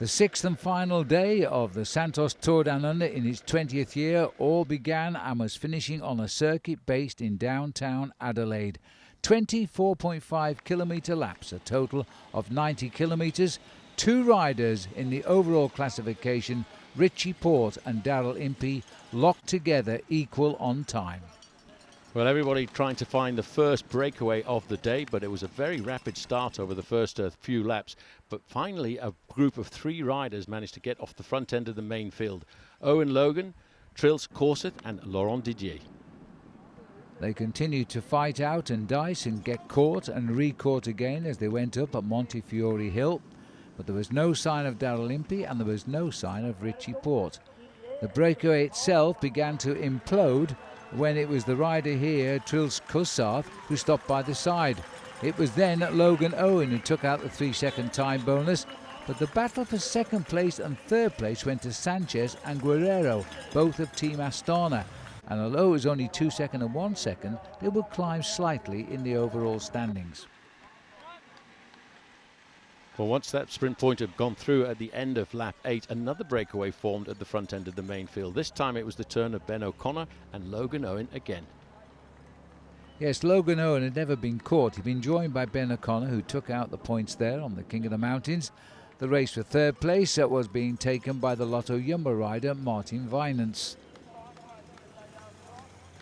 The sixth and final day of the Santos Tour Down Under in its 20th year all began and was finishing on a circuit based in downtown Adelaide. 24.5 kilometre laps, a total of 90 kilometres. Two riders in the overall classification, Richie Porte and Daryl Impey, locked together equal on time. Well, everybody trying to find the first breakaway of the day, but it was a very rapid start over the first few laps. But finally, a group of three riders managed to get off the front end of the main field. Owen Logan, Trils Korseth and Laurent Didier. They continued to fight out and dice and get caught and re-caught again as they went up at Montefiore Hill. But there was no sign of Daryl Impey and there was no sign of Richie Porte. The breakaway itself began to implode when it was the rider here, Trils Korseth, who stopped by the side. It was then Logan Owen who took out the 3-second time bonus, but the battle for second place and third place went to Sanchez and Guerrero, both of Team Astana. And although it was only 2 seconds and 1 second, they would climb slightly in the overall standings. Well, once that sprint point had gone through at the end of lap 8, another breakaway formed at the front end of the main field. This time it was the turn of Ben O'Connor and Logan Owen again. Yes, Logan Owen had never been caught. He'd been joined by Ben O'Connor, who took out the points there on the King of the Mountains. The race for third place was being taken by the Lotto Jumbo rider Martin Vinance.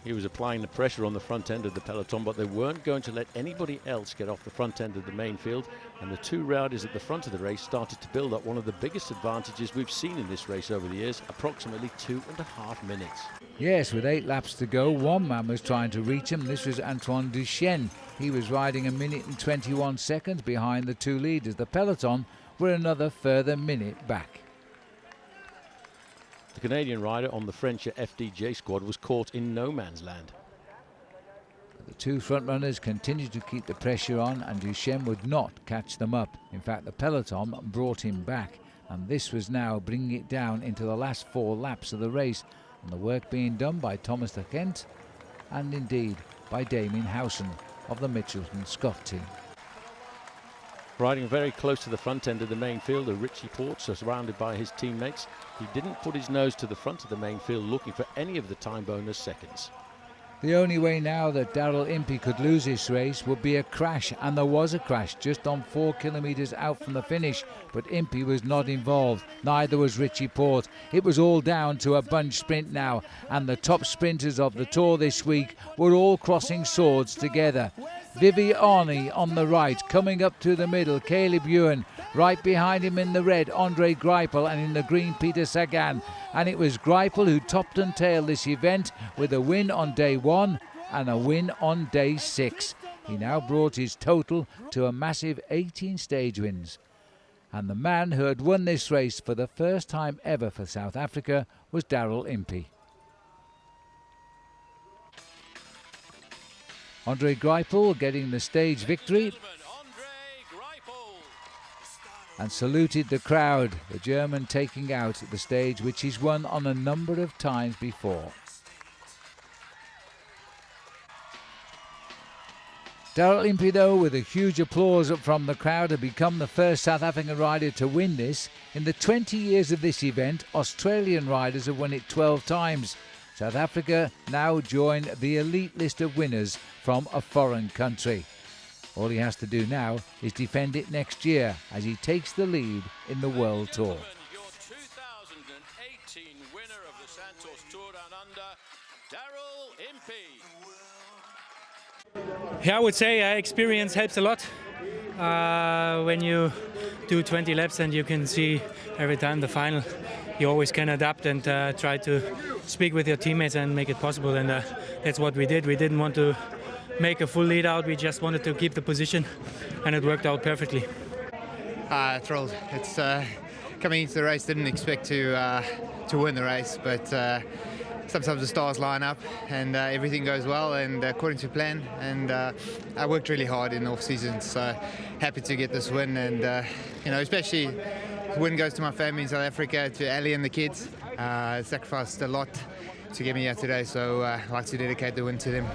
He was applying the pressure on the front end of the peloton, but they weren't going to let anybody else get off the front end of the main field. And the two riders at the front of the race started to build up one of the biggest advantages we've seen in this race over the years, approximately 2.5 minutes. Yes, with 8 laps to go, one man was trying to reach him. This was Antoine Duchesne. He was riding 1 minute and 21 seconds behind the two leaders. The peloton were another further minute back. The Canadian rider on the French FDJ squad was caught in no man's land. The two front runners continued to keep the pressure on and Duchesne would not catch them up. In fact, the peloton brought him back, and this was now bringing it down into the last 4 laps of the race, and the work being done by Thomas de Kent and indeed by Damien Howson of the Mitchelton Scott team. Riding very close to the front end of the main field, Richie Porte, surrounded by his teammates. He didn't put his nose to the front of the main field looking for any of the time bonus seconds. The only way now that Daryl Impey could lose this race would be a crash, and there was a crash just on 4 kilometres out from the finish, but Impey was not involved, neither was Richie Porte. It was all down to a bunch sprint now, and the top sprinters of the Tour this week were all crossing swords together. Viviani on the right, coming up to the middle, Caleb Ewan, right behind him in the red, Andre Greipel, and in the green, Peter Sagan. And it was Greipel who topped and tailed this event with a win on day 1 and a win on day 6. He now brought his total to a massive 18 stage wins. And the man who had won this race for the first time ever for South Africa was Daryl Impey. Andre Greipel getting the stage victory and saluted the crowd, the German taking out the stage which he's won on a number of times before. Daryl Impey, though, with a huge applause from the crowd, had become the first South African rider to win this. In the 20 years of this event, Australian riders have won it 12 times. South Africa now join the elite list of winners from a foreign country. All he has to do now is defend it next year as he takes the lead in the World Tour. Your 2018 winner of the Santos Tour Down Under, Daryl Impey. Yeah, I would say experience helps a lot. When you do 20 laps and you can see every time the final, you always can adapt and try to speak with your teammates and make it possible, and that's what we did. We didn't want to make a full lead out, we just wanted to keep the position, and it worked out perfectly. Thrilled. It's coming into the race, didn't expect to win the race, but sometimes the stars line up and everything goes well and according to plan, and I worked really hard in the off season, so happy to get this win, and especially the win goes to my family in South Africa, to Ali and the kids. Sacrificed a lot to get me here today, so I'd like to dedicate the win to them.